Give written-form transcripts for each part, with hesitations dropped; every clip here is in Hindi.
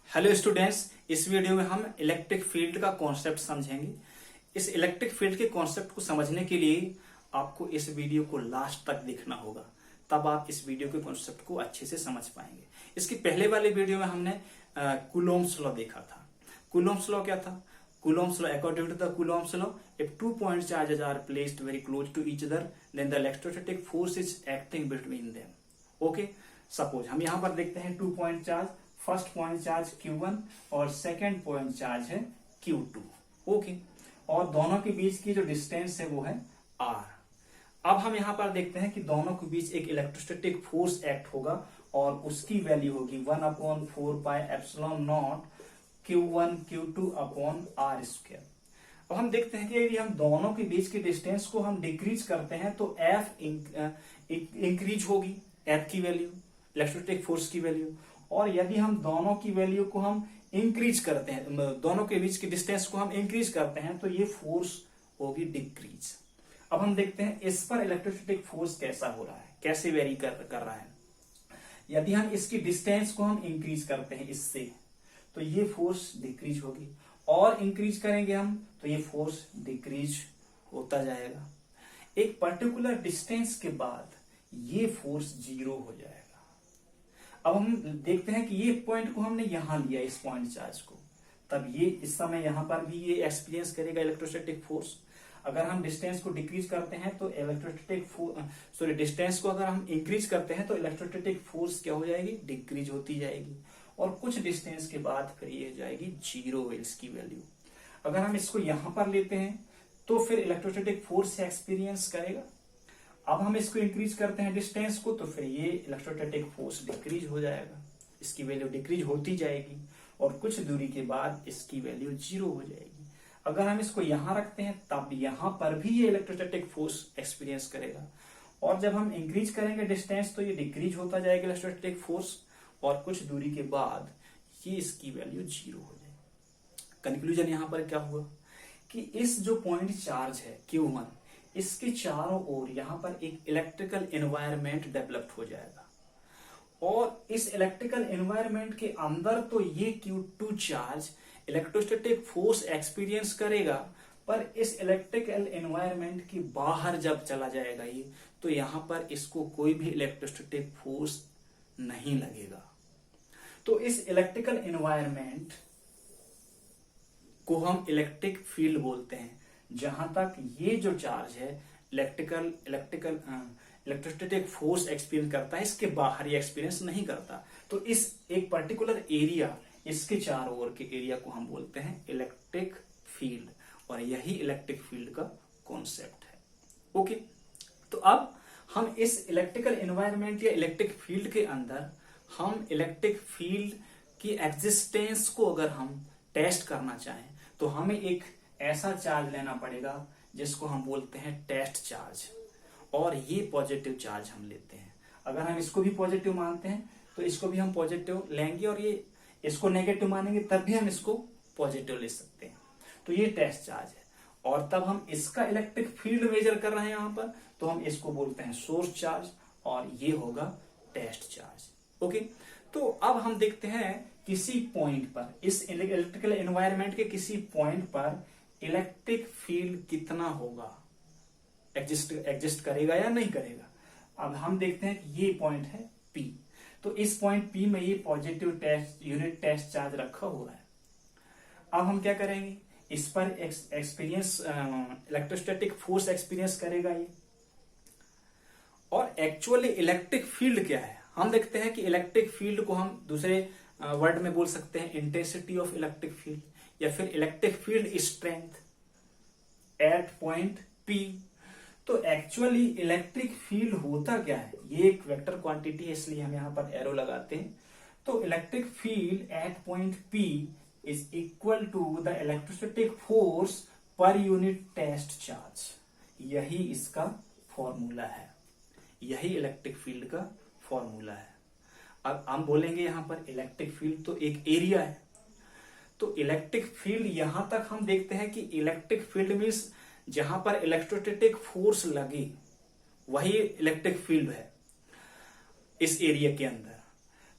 हेलो स्टूडेंट्स, इस वीडियो में हम इलेक्ट्रिक फील्ड का कॉन्सेप्ट समझेंगे। इस इलेक्ट्रिक फील्ड के कॉन्सेप्ट को समझने के लिए आपको इस वीडियो को लास्ट तक देखना होगा, तब आप इस वीडियो के कॉन्सेप्ट को अच्छे से समझ पाएंगे। इसके पहले वाले वीडियो में हमने कूलोम्ब्स लॉ देखा था। कूलोम्ब्स लॉ क्या था? Coulomb's law, according to the Coulomb's law, if 2 point charges are placed very close to each other, then the electrostatic force is acting between them. Okay, suppose हम यहाँ पर देखते हैं 2 point charge, first point charge Q1 और सेकेंड पॉइंट चार्ज है Q2. ओके, और दोनों के बीच की जो डिस्टेंस है वो है R. अब हम यहाँ पर देखते हैं कि दोनों के बीच एक इलेक्ट्रोस्टैटिक फोर्स एक्ट होगा और उसकी वैल्यू होगी 1/4πε0 Q1 Q2 upon R square. अब हम देखते हैं कि यदि हम दोनों के बीच की डिस्टेंस को हम डिक्रीज करते हैं तो F इंक्रीज होगी, F की वैल्यू, इलेक्ट्रोस्टैटिक फोर्स की वैल्यू. और यदि हम दोनों की वैल्यू को हम इंक्रीज करते हैं, दोनों के बीच की डिस्टेंस को हम इंक्रीज करते हैं तो ये फोर्स होगी डिक्रीज. अब हम देखते हैं इस पर इलेक्ट्रोस्टैटिक फोर्स कैसा हो रहा है, कैसे वेरी कर रहा है. यदि हम इसकी डिस्टेंस को हम इंक्रीज करते हैं इससे, तो ये फोर्स डिक्रीज होगी, और इंक्रीज करेंगे हम तो ये फोर्स डिक्रीज होता जाएगा. एक पर्टिकुलर डिस्टेंस के बाद ये फोर्स जीरो हो जाएगा. अब हम देखते हैं कि ये पॉइंट को हमने यहां लिया, इस पॉइंट चार्ज को, तब ये इस समय यहां पर भी ये एक्सपीरियंस करेगा इलेक्ट्रोस्टैटिक फोर्स. अगर हम डिस्टेंस को डिक्रीज करते हैं तो डिस्टेंस को अगर हम इंक्रीज करते हैं तो इलेक्ट्रोस्टैटिक फोर्स क्या हो जाएगी, डिक्रीज होती जाएगी. और कुछ डिस्टेंस के बाद फिर ये जाएगी जीरो इसकी वैल्यू. अगर हम इसको यहां पर लेते हैं तो फिर इलेक्ट्रोस्टैटिक फोर्स से एक्सपीरियंस करेगा. अब हम इसको इंक्रीज करते हैं डिस्टेंस को, तो फिर ये इलेक्ट्रोस्टैटिक फोर्स डिक्रीज हो जाएगा, इसकी वैल्यू डिक्रीज होती जाएगी और कुछ दूरी के बाद इसकी वैल्यू जीरो हो जाएगी. अगर हम इसको यहां रखते हैं तब यहां पर भी ये इलेक्ट्रोस्टैटिक फोर्स एक्सपीरियंस करेगा, और जब हम इंक्रीज करेंगे डिस्टेंस तो ये डिक्रीज होता जाएगा इलेक्ट्रोस्टैटिक फोर्स, और कुछ दूरी के बाद ये इसकी वैल्यू जीरो हो जाएगी. कंक्लूजन यहां पर क्या हुआ कि इस जो पॉइंट चार्ज है Q1, इसके चारों ओर यहां पर एक इलेक्ट्रिकल एनवायरनमेंट डेवलप हो जाएगा, और इस इलेक्ट्रिकल एनवायरनमेंट के अंदर तो ये Q2 charge electrostatic force experience करेगा, पर इस इलेक्ट्रिकल एनवायरनमेंट के बाहर जब चला जाएगा ये, तो यहां पर इसको कोई भी इलेक्ट्रोस्टैटिक फोर्स नहीं लगेगा. तो इस इलेक्ट्रिकल एनवायरनमेंट को हम इलेक्ट्रिक फील्ड बोलते हैं, जहां तक ये जो चार्ज है इलेक्ट्रोस्टैटिक फोर्स एक्सपीरियंस करता है, इसके बाहर ये एक्सपीरियंस नहीं करता. तो इस एक पर्टिकुलर एरिया, इसके चारों ओर के एरिया को हम बोलते हैं इलेक्ट्रिक फील्ड, और यही इलेक्ट्रिक फील्ड का कॉन्सेप्ट है. ओके, तो अब हम इस इलेक्ट्रिकल एनवायरनमेंट या इलेक्ट्रिक फील्ड के अंदर हम इलेक्ट्रिक फील्ड की एग्जिस्टेंस को अगर हम टेस्ट करना चाहें तो हमें एक ऐसा चार्ज लेना पड़ेगा जिसको हम बोलते हैं टेस्ट चार्ज, और ये पॉजिटिव चार्ज हम लेते हैं. अगर हम इसको भी पॉजिटिव मानते हैं तो इसको भी हम पॉजिटिव लेंगे, और ये इसको नेगेटिव मानेंगे तब भी हम इसको पॉजिटिव ले सकते हैं. तो ये टेस्ट चार्ज है, और तब हम इसका इलेक्ट्रिक फील्ड मेजर कर रहे हैं यहां पर, तो हम इसको बोलते हैं सोर्स चार्ज, और ये होगा टेस्ट चार्ज. ओके, तो अब हम देखते हैं किसी पॉइंट पर, इस इलेक्ट्रिकल एनवायरनमेंट के किसी पॉइंट पर इलेक्ट्रिक फील्ड कितना होगा, एग्जिस्ट करेगा या नहीं करेगा. अब हम देखते हैं कि ये पॉइंट है P, तो इस पॉइंट P में ये positive test unit test charge रखा हुआ है. अब हम क्या करेंगे, इस पर एक्सपीरियंस इलेक्ट्रोस्टैटिक फोर्स एक्सपीरियंस करेगा ये. और एक्चुअली इलेक्ट्रिक फील्ड क्या है, हम देखते हैं कि इलेक्ट्रिक फील्ड को हम दूसरे वर्ड में बोल सकते हैं इंटेंसिटी ऑफ इलेक्ट्रिक फील्ड, या फिर electric field strength eight point P. तो एक्चुअली इलेक्ट्रिक फील्ड होता क्या है, ये एक वेक्टर क्वांटिटी है, इसलिए हम यहां पर एरो लगाते हैं. तो electric field at point P is equal to the electrostatic force per unit test charge. यही इसका फॉर्मूला है, यही इलेक्ट्रिक फील्ड का फॉर्मूला है. अब हम बोलेंगे यहां पर इलेक्ट्रिक फील्ड तो एक एरिया है, तो इलेक्ट्रिक फील्ड यहां तक हम देखते हैं कि इलेक्ट्रिक फील्ड मीन्स जहां पर इलेक्ट्रोस्टैटिक फोर्स लगे वही इलेक्ट्रिक फील्ड है इस एरिया के अंदर.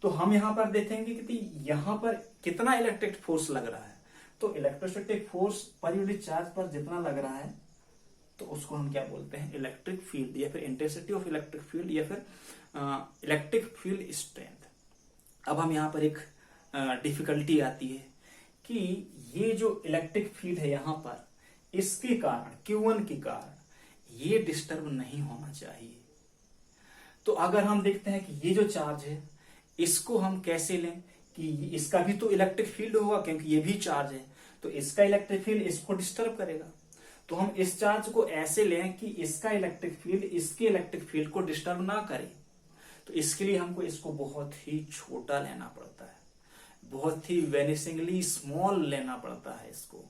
तो हम यहाँ पर देखेंगे कि यहाँ पर कितना इलेक्ट्रिक फोर्स लग रहा है। तो electrostatic force per unit charge पर जितना लग रहा है तो उसको हम क्या बोलते हैं, इलेक्ट्रिक फील्ड, या फिर इंटेंसिटी ऑफ इलेक्ट्रिक फील्ड, या फिर इलेक्ट्रिक फील्ड स्ट्रेंथ। अब हम यहाँ पर एक डिफिकल्टी आती है कि ये जो इलेक्ट्रिक फील्ड है यहाँ पर, इसके कारण Q1 के कारण ये डिस्टर्ब नहीं होना चाहिए। तो अगर हम देखते हैं कि ये जो चार्ज है इसको हम कैसे लें कि इसका भी तो इलेक्ट्रिक फील्ड होगा, क्योंकि ये भी चार्ज है, तो इसका इलेक्ट्रिक फील्ड इसको डिस्टर्ब करेगा। तो हम इस चार्ज को ऐसे लें कि इसका इलेक्ट्रिक फील्ड इसके इलेक्ट्रिक फील्ड को डिस्टर्ब ना करे। तो इसके लिए हमको इसको बहुत ही छोटा लेना पड़ता है, बहुत ही वेनिसिंगली स्मॉल लेना पड़ता है इसको,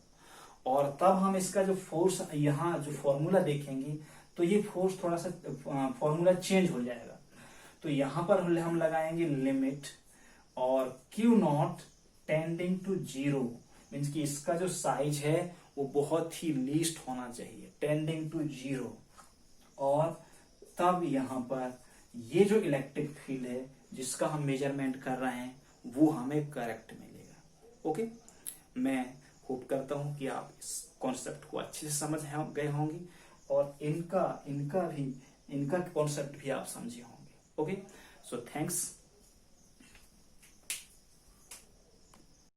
और तब हम इसका जो फोर्स, यहाँ जो फॉर्मूला देखेंगे तो ये फोर्स थोड़ा सा फॉर्मूला चेंज हो जाएगा। तो यहां पर हम लगाएंगे लिमिट और Q0 टेंडिंग टू 0, मीन्स कि इसका जो साइज है वो बहुत ही लीस्ट होना चाहिए, टेंडिंग टू 0, और तब यहां पर ये जो इलेक्ट्रिक फील्ड है जिसका हम मेजरमेंट कर रहे हैं वो हमें करेक्ट मिलेगा। ओके, मैं होप करता हूं कि आप इस कॉन्सेप्ट को अच्छे से समझ गए होंगे और इनका कॉन्सेप्ट भी आप समझे होंगे। Okay, so thanks.